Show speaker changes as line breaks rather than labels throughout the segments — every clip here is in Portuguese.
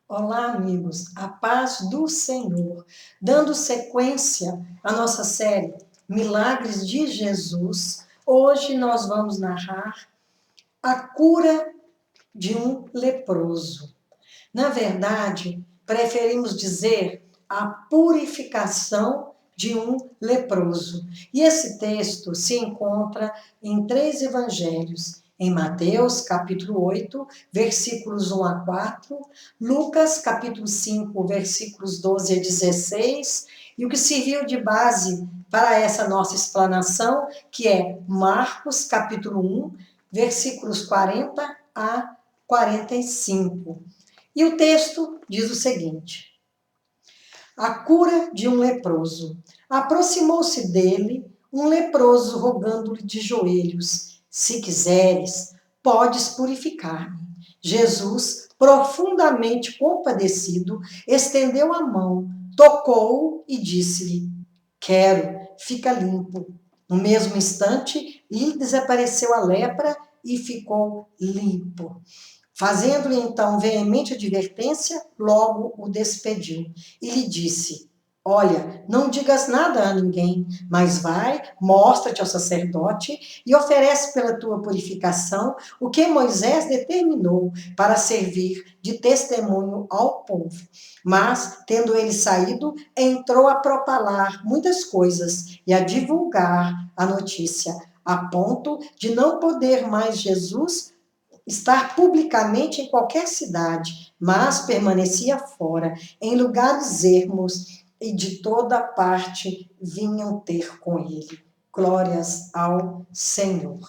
Olá, amigos, a paz do Senhor. Dando sequência à nossa série Milagres de Jesus, hoje nós vamos narrar a cura de um leproso. Na verdade, preferimos dizer a purificação de um leproso. E esse texto se encontra em 3 evangelhos. Em Mateus, capítulo 8, versículos 1 a 4, Lucas, capítulo 5, versículos 12 a 16, e o que serviu de base para essa nossa explanação, que é Marcos, capítulo 1, versículos 40 a 45. E o texto diz o seguinte: a cura de um leproso. Aproximou-se dele um leproso, rogando-lhe de joelhos: se quiseres, podes purificar-me. Jesus, profundamente compadecido, estendeu a mão, tocou-o e disse-lhe: quero, fica limpo. No mesmo instante, lhe desapareceu a lepra e ficou limpo. Fazendo-lhe então veemente advertência, logo o despediu e lhe disse: olha, não digas nada a ninguém, mas vai, mostra-te ao sacerdote e oferece pela tua purificação o que Moisés determinou para servir de testemunho ao povo. Mas, tendo ele saído, entrou a propalar muitas coisas e a divulgar a notícia, a ponto de não poder mais Jesus estar publicamente em qualquer cidade, mas permanecia fora, em lugares ermos, e de toda parte vinham ter com ele. Glórias ao Senhor.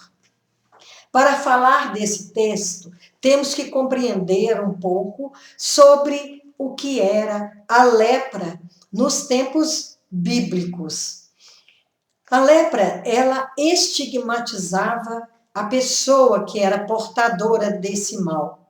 Para falar desse texto, temos que compreender um pouco sobre o que era a lepra nos tempos bíblicos. A lepra, ela estigmatizava a pessoa que era portadora desse mal,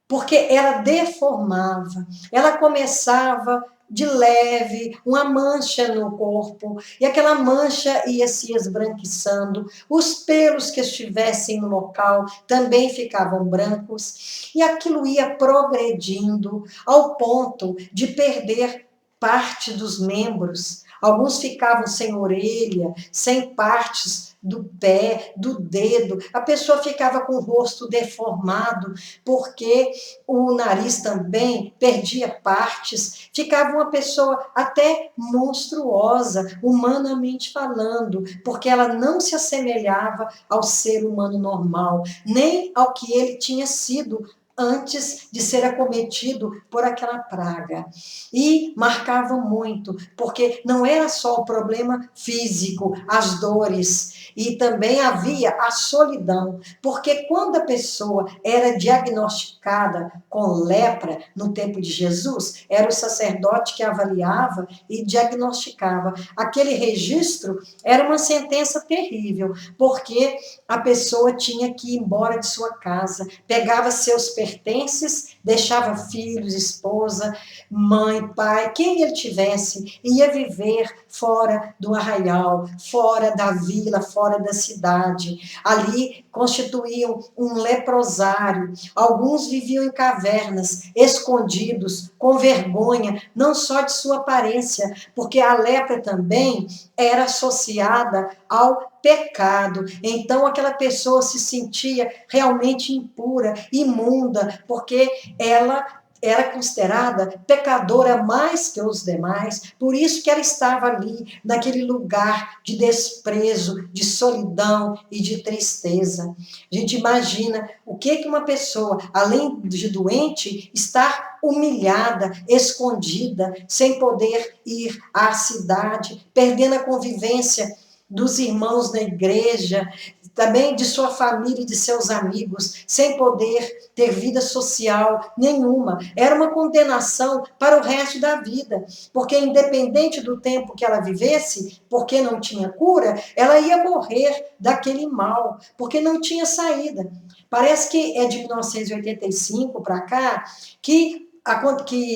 porque ela deformava, ela começava de leve, uma mancha no corpo, e aquela mancha ia se esbranquiçando, os pelos que estivessem no local também ficavam brancos, e aquilo ia progredindo ao ponto de perder parte dos membros. Alguns ficavam sem orelha, sem partes do pé, do dedo. A pessoa ficava com o rosto deformado, porque o nariz também perdia partes. Ficava uma pessoa até monstruosa, humanamente falando, porque ela não se assemelhava ao ser humano normal, nem ao que ele tinha sido antes de ser acometido por aquela praga. E marcava muito, porque não era só o problema físico, as dores, e também havia a solidão, porque quando a pessoa era diagnosticada com lepra no tempo de Jesus, era o sacerdote que avaliava e diagnosticava. Aquele registro era uma sentença terrível, porque a pessoa tinha que ir embora de sua casa, pegava seus pertences, deixava filhos, esposa, mãe, pai, quem ele tivesse, ia viver fora do arraial, fora da vila, fora da cidade. Ali constituíam um leprosário. Alguns viviam em cavernas, escondidos, com vergonha, não só de sua aparência, porque a lepra também era associada ao pecado. Então aquela pessoa se sentia realmente impura, imunda, porque ela era considerada pecadora mais que os demais, por isso que ela estava ali, naquele lugar de desprezo, de solidão e de tristeza. A gente imagina o que uma pessoa, além de doente, está humilhada, escondida, sem poder ir à cidade, perdendo a convivência dos irmãos na igreja, também de sua família e de seus amigos, sem poder ter vida social nenhuma. Era uma condenação para o resto da vida, porque independente do tempo que ela vivesse, porque não tinha cura, ela ia morrer daquele mal, porque não tinha saída. Parece que é de 1985 para cá que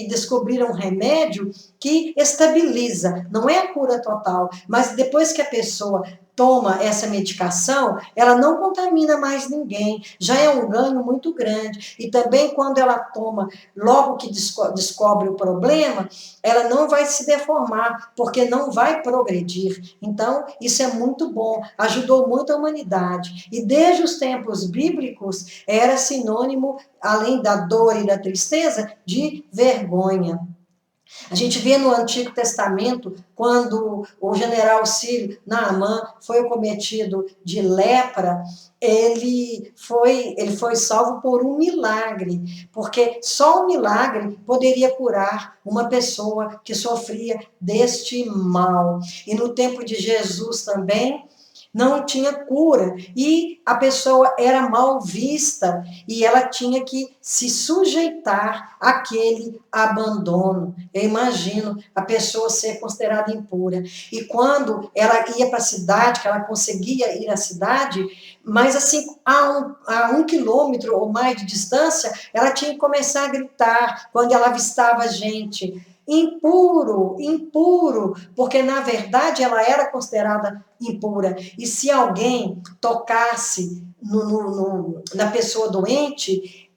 descobriram um remédio que estabiliza, não é a cura total, mas depois que a pessoa toma essa medicação, ela não contamina mais ninguém, já é um ganho muito grande. E também quando ela toma, logo que descobre o problema, ela não vai se deformar, porque não vai progredir. Então, isso é muito bom, ajudou muito a humanidade. E desde os tempos bíblicos, era sinônimo, além da dor e da tristeza, de vergonha. A gente vê no Antigo Testamento, quando o general sírio Naamã foi cometido de lepra, ele foi salvo por um milagre, porque só um milagre poderia curar uma pessoa que sofria deste mal. E no tempo de Jesus também, não tinha cura, e a pessoa era mal vista, e ela tinha que se sujeitar àquele abandono. Eu imagino a pessoa ser considerada impura. E quando ela ia para a cidade, que ela conseguia ir à cidade, mas assim, a um quilômetro ou mais de distância, ela tinha que começar a gritar quando ela avistava gente. Impuro, impuro, porque na verdade ela era considerada impura. E se alguém tocasse na pessoa doente,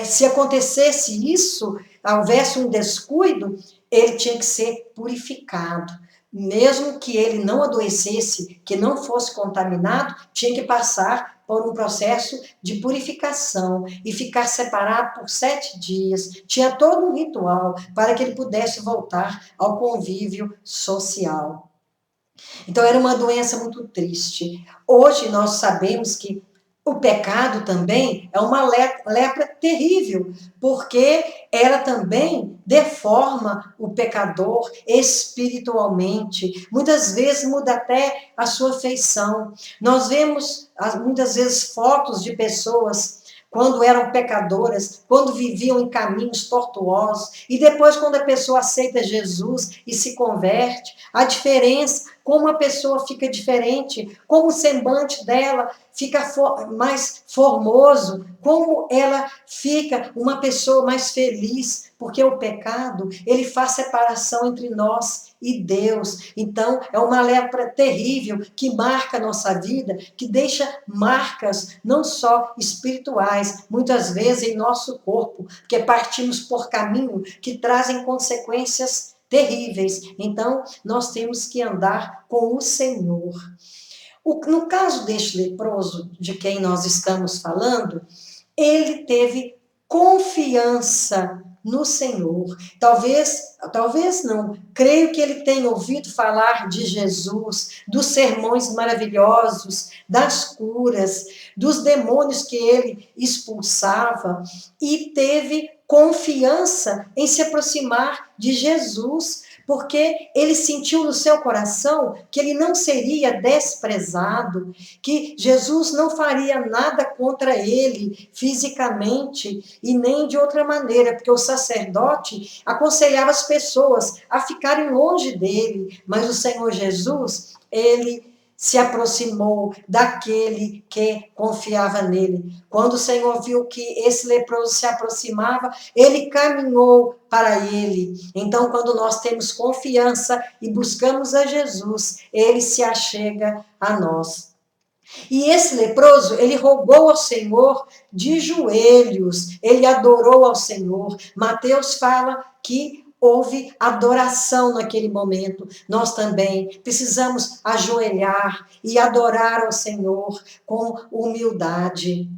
se acontecesse isso, houvesse um descuido, ele tinha que ser purificado. Mesmo que ele não adoecesse, que não fosse contaminado, tinha que passar por um processo de purificação e ficar separado por 7 dias. Tinha todo um ritual para que ele pudesse voltar ao convívio social. Então, era uma doença muito triste. Hoje, nós sabemos que o pecado também é uma lepra terrível, porque ela também deforma o pecador espiritualmente. Muitas vezes muda até a sua feição. Nós vemos, muitas vezes, fotos de pessoas quando eram pecadoras, quando viviam em caminhos tortuosos, e depois, quando a pessoa aceita Jesus e se converte, a diferença, como a pessoa fica diferente, como o semblante dela fica mais formoso, como ela fica uma pessoa mais feliz, porque o pecado, ele faz separação entre nós e Deus. Então, é uma lepra terrível que marca a nossa vida, que deixa marcas não só espirituais, muitas vezes em nosso corpo, porque partimos por caminho que trazem consequências terríveis. Então, nós temos que andar com o Senhor. No caso deste leproso, de quem nós estamos falando, ele teve confiança no Senhor. Talvez não. Creio que ele tenha ouvido falar de Jesus, dos sermões maravilhosos, das curas, dos demônios que ele expulsava, e teve confiança em se aproximar de Jesus, porque ele sentiu no seu coração que ele não seria desprezado, que Jesus não faria nada contra ele fisicamente e nem de outra maneira, porque o sacerdote aconselhava as pessoas a ficarem longe dele, mas o Senhor Jesus, ele se aproximou daquele que confiava nele. Quando o Senhor viu que esse leproso se aproximava, ele caminhou para ele. Então, quando nós temos confiança e buscamos a Jesus, ele se achega a nós. E esse leproso, ele rogou ao Senhor de joelhos, ele adorou ao Senhor. Mateus fala que houve adoração naquele momento. Nós também precisamos ajoelhar e adorar ao Senhor com humildade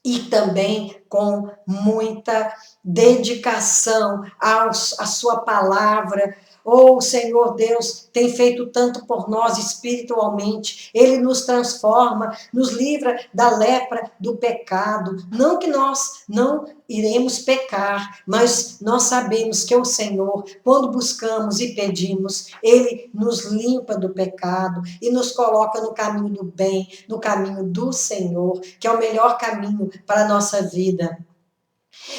e também com muita dedicação à sua palavra. Oh, Senhor Deus tem feito tanto por nós espiritualmente. Ele nos transforma, nos livra da lepra do pecado. Não que nós não iremos pecar, mas nós sabemos que o Senhor, quando buscamos e pedimos, Ele nos limpa do pecado e nos coloca no caminho do bem, no caminho do Senhor, que é o melhor caminho para a nossa vida.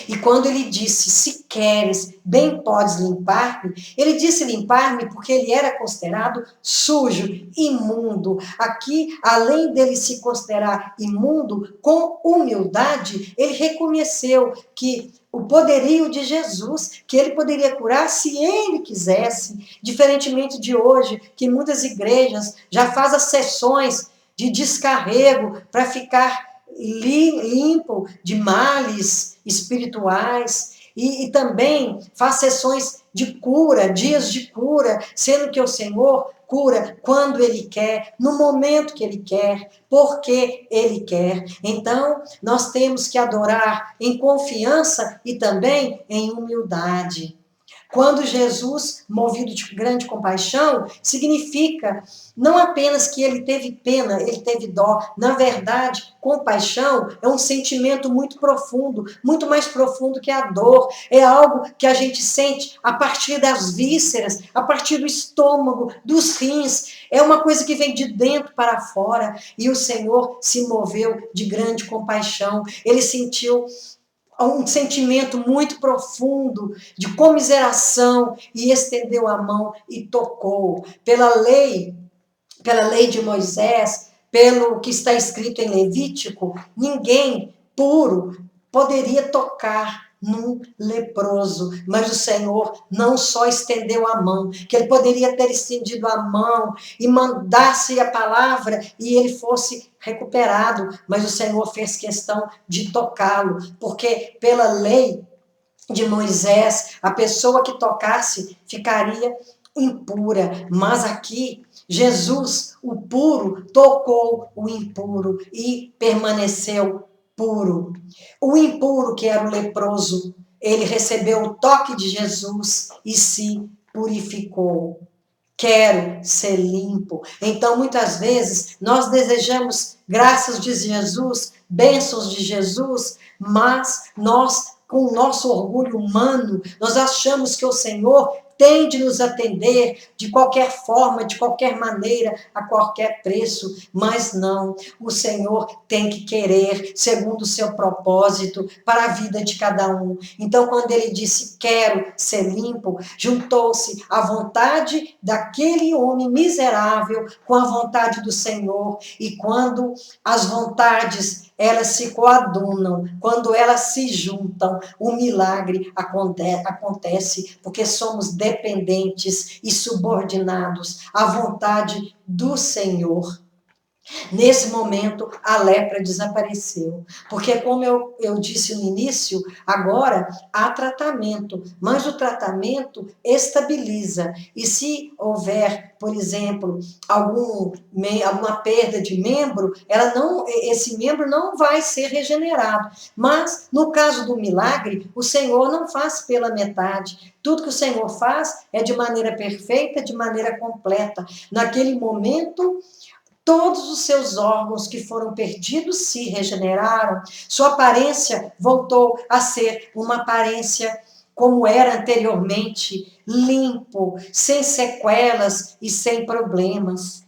E quando ele disse, se queres, bem podes limpar-me, ele disse limpar-me porque ele era considerado sujo, imundo. Aqui, além dele se considerar imundo, com humildade, ele reconheceu que o poderio de Jesus, que ele poderia curar se ele quisesse, diferentemente de hoje, que muitas igrejas já fazem as sessões de descarrego para ficar limpo de males espirituais e também faz sessões de cura, dias de cura, sendo que o Senhor cura quando Ele quer, no momento que Ele quer, porque Ele quer. Então, nós temos que adorar em confiança e também em humildade. Quando Jesus, movido de grande compaixão, significa não apenas que ele teve pena, ele teve dó. Na verdade, compaixão é um sentimento muito profundo, muito mais profundo que a dor. É algo que a gente sente a partir das vísceras, a partir do estômago, dos rins. É uma coisa que vem de dentro para fora. E o Senhor se moveu de grande compaixão. Ele sentiu um sentimento muito profundo de comiseração e estendeu a mão e tocou. Pela lei de Moisés, pelo que está escrito em Levítico, ninguém puro poderia tocar num leproso, mas o Senhor não só estendeu a mão, que ele poderia ter estendido a mão e mandasse a palavra e ele fosse recuperado, mas o Senhor fez questão de tocá-lo, porque pela lei de Moisés, a pessoa que tocasse ficaria impura, mas aqui Jesus, o puro, tocou o impuro e permaneceu puro. O impuro, que era o leproso, ele recebeu o toque de Jesus e se purificou. Quero ser limpo. Então, muitas vezes, nós desejamos graças de Jesus, bênçãos de Jesus, mas nós, com o nosso orgulho humano, nós achamos que o Senhor tem de nos atender de qualquer forma, de qualquer maneira, a qualquer preço, mas não. O Senhor tem que querer, segundo o seu propósito, para a vida de cada um. Então, quando ele disse, quero ser limpo, juntou-se a vontade daquele homem miserável com a vontade do Senhor. E quando as vontades elas se coadunam, quando elas se juntam, o milagre acontece, porque somos dependentes e subordinados à vontade do Senhor. Nesse momento, a lepra desapareceu. Porque, como eu disse no início, agora há tratamento, mas o tratamento estabiliza. E se houver, por exemplo, alguma perda de membro, esse membro não vai ser regenerado. Mas, no caso do milagre, o Senhor não faz pela metade. Tudo que o Senhor faz é de maneira perfeita, de maneira completa. Naquele momento, todos os seus órgãos que foram perdidos se regeneraram, sua aparência voltou a ser uma aparência como era anteriormente, limpo, sem sequelas e sem problemas.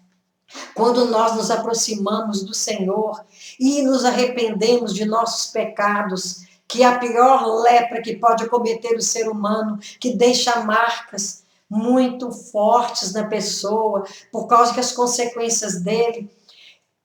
Quando nós nos aproximamos do Senhor e nos arrependemos de nossos pecados, que é a pior lepra que pode acometer o ser humano, que deixa marcas muito fortes na pessoa, por causa que as consequências dele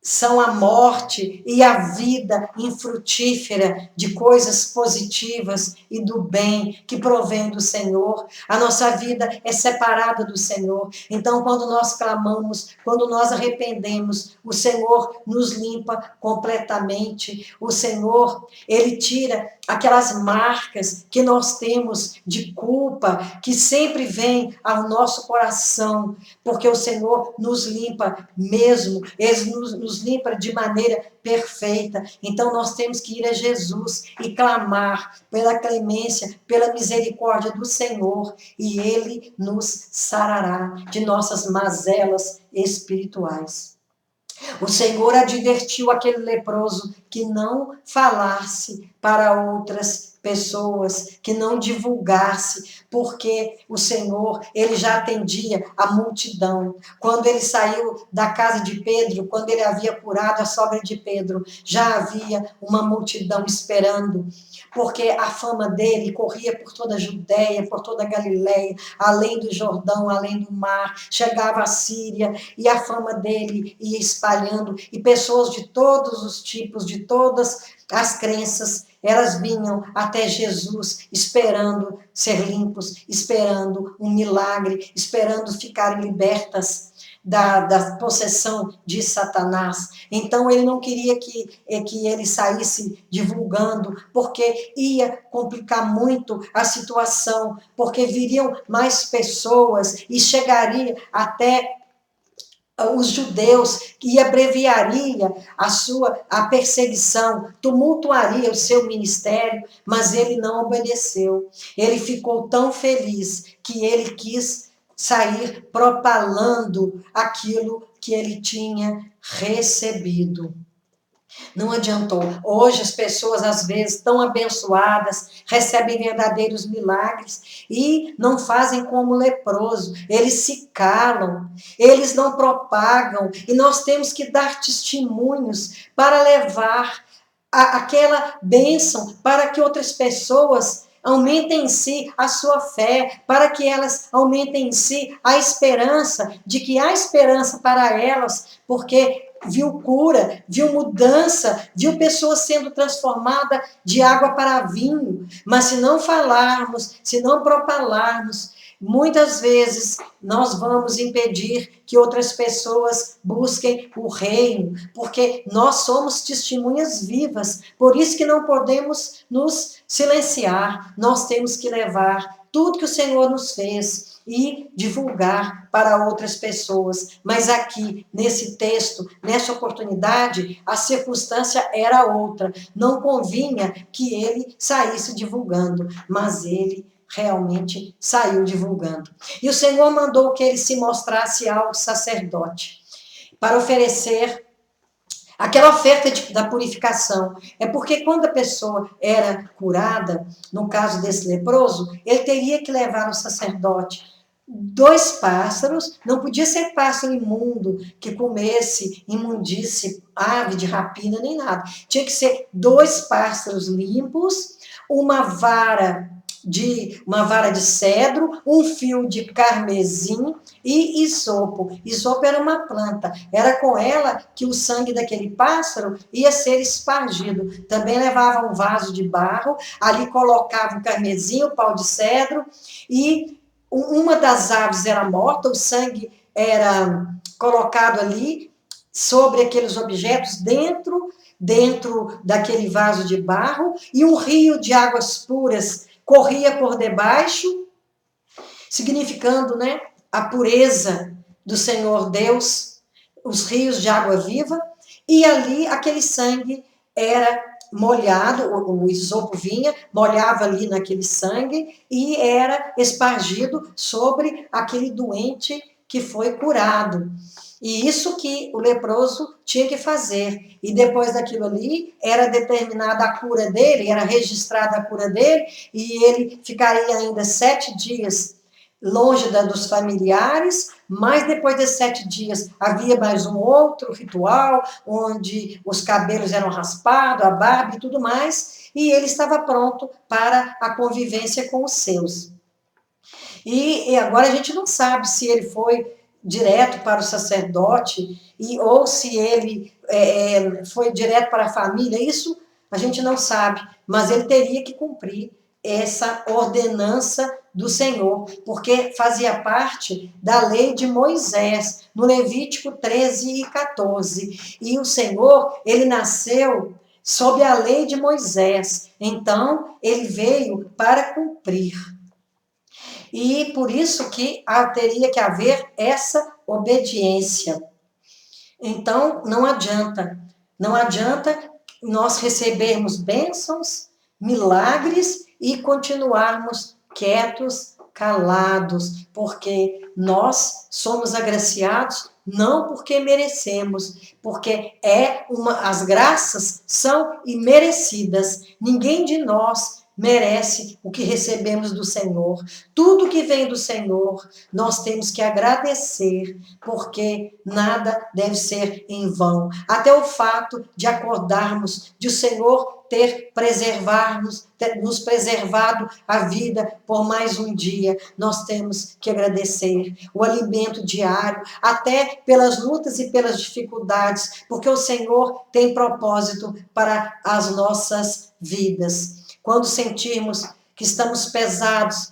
são a morte e a vida infrutífera de coisas positivas e do bem que provém do Senhor. A nossa vida é separada do Senhor. Então, quando nós clamamos, quando nós arrependemos, o Senhor nos limpa completamente. O Senhor, Ele tira aquelas marcas que nós temos de culpa, que sempre vem ao nosso coração, porque o Senhor nos limpa mesmo, Ele nos limpa de maneira perfeita. Então nós temos que ir a Jesus e clamar pela clemência, pela misericórdia do Senhor, e Ele nos sarará de nossas mazelas espirituais. O Senhor advertiu aquele leproso que não falasse para outras pessoas, que não divulgasse, porque o Senhor, ele já atendia a multidão. Quando ele saiu da casa de Pedro, quando ele havia curado a sogra de Pedro, já havia uma multidão esperando, porque a fama dele corria por toda a Judéia, por toda a Galiléia, além do Jordão, além do mar, chegava à Síria, e a fama dele ia espalhando, e pessoas de todos os tipos, de todas as crenças, elas vinham até Jesus esperando ser limpos, esperando um milagre, esperando ficarem libertas da possessão de Satanás. Então ele não queria que ele saísse divulgando, porque ia complicar muito a situação, porque viriam mais pessoas e chegaria até os judeus, que abreviaria a perseguição, tumultuaria o seu ministério, mas ele não obedeceu. Ele ficou tão feliz que ele quis sair propalando aquilo que ele tinha recebido. Não adiantou. Hoje as pessoas, às vezes, tão abençoadas, recebem verdadeiros milagres e não fazem como o leproso. Eles se calam, eles não propagam, e nós temos que dar testemunhos para levar aquela bênção, para que outras pessoas aumentem em si a sua fé, para que elas aumentem em si a esperança, de que há esperança para elas, porque viu cura, viu mudança, viu pessoas sendo transformadas de água para vinho. Mas se não falarmos, se não propalarmos, muitas vezes nós vamos impedir que outras pessoas busquem o reino, porque nós somos testemunhas vivas, por isso que não podemos nos silenciar, nós temos que levar tudo que o Senhor nos fez e divulgar para outras pessoas. Mas aqui, nesse texto, nessa oportunidade, a circunstância era outra. Não convinha que ele saísse divulgando, mas ele realmente saiu divulgando. E o Senhor mandou que ele se mostrasse ao sacerdote para oferecer aquela oferta da purificação. É porque quando a pessoa era curada, no caso desse leproso, ele teria que levar ao sacerdote 2 pássaros, não podia ser pássaro imundo, que comesse imundície, ave de rapina, nem nada. Tinha que ser 2 pássaros limpos, uma vara de cedro, um fio de carmesim e isopo. Isopo era uma planta, era com ela que o sangue daquele pássaro ia ser espargido. Também levava um vaso de barro, ali colocava o carmesim, o pau de cedro, e uma das aves era morta, o sangue era colocado ali sobre aqueles objetos dentro daquele vaso de barro, e um rio de águas puras corria por debaixo, significando, né, a pureza do Senhor Deus, os rios de água viva, e ali aquele sangue era molhado, o isopo vinha, molhava ali naquele sangue e era espargido sobre aquele doente que foi curado. E isso que o leproso tinha que fazer. E depois daquilo ali, era determinada a cura dele, era registrada a cura dele, e ele ficaria ainda 7 dias longe dos familiares, mas depois desses 7 dias havia mais um outro ritual, onde os cabelos eram raspados, a barba e tudo mais, e ele estava pronto para a convivência com os seus. E agora a gente não sabe se ele foi direto para o sacerdote, ou se ele foi direto para a família, isso a gente não sabe, mas ele teria que cumprir essa ordenança do Senhor, porque fazia parte da lei de Moisés, no Levítico 13 e 14. E o Senhor, ele nasceu sob a lei de Moisés, então ele veio para cumprir. E por isso que teria que haver essa obediência. Então, não adianta nós recebermos bênçãos, milagres e continuarmos quietos, calados, porque nós somos agraciados não porque merecemos, porque as graças são imerecidas. Ninguém de nós merece o que recebemos do Senhor. Tudo que vem do Senhor, nós temos que agradecer, porque nada deve ser em vão. Até o fato de acordarmos, de o Senhor ter nos preservado a vida por mais um dia, nós temos que agradecer o alimento diário, até pelas lutas e pelas dificuldades, porque o Senhor tem propósito para as nossas vidas. Quando sentirmos que estamos pesados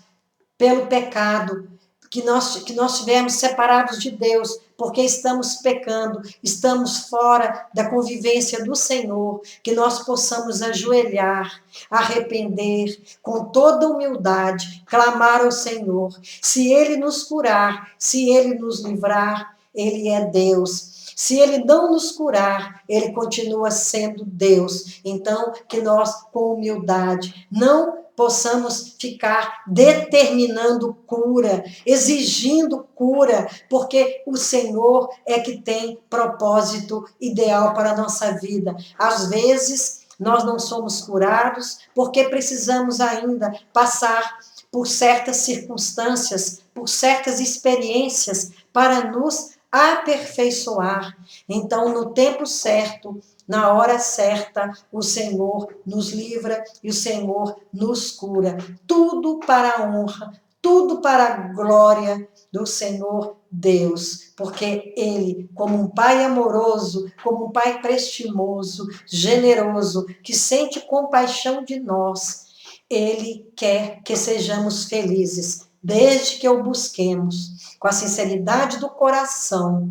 pelo pecado, que nós estivermos separados de Deus, porque estamos pecando, estamos fora da convivência do Senhor, que nós possamos ajoelhar, arrepender, com toda humildade, clamar ao Senhor. Se Ele nos curar, se Ele nos livrar, Ele é Deus. Se Ele não nos curar, Ele continua sendo Deus. Então, que nós, com humildade, não possamos ficar determinando cura, exigindo cura, porque o Senhor é que tem propósito ideal para a nossa vida. Às vezes, nós não somos curados porque precisamos ainda passar por certas circunstâncias, por certas experiências para nos aperfeiçoar. Então, no tempo certo, na hora certa, o Senhor nos livra e o Senhor nos cura. Tudo para a honra, tudo para a glória do Senhor Deus, porque Ele, como um Pai amoroso, como um Pai prestimoso, generoso, que sente compaixão de nós, Ele quer que sejamos felizes, desde que o busquemos, com a sinceridade do coração,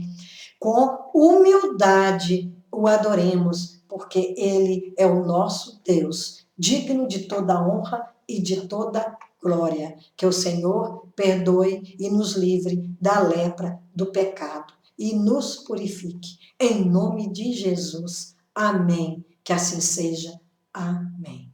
com humildade, o adoremos, porque Ele é o nosso Deus, digno de toda honra e de toda glória. Que o Senhor perdoe e nos livre da lepra do pecado e nos purifique. Em nome de Jesus. Amém. Que assim seja. Amém.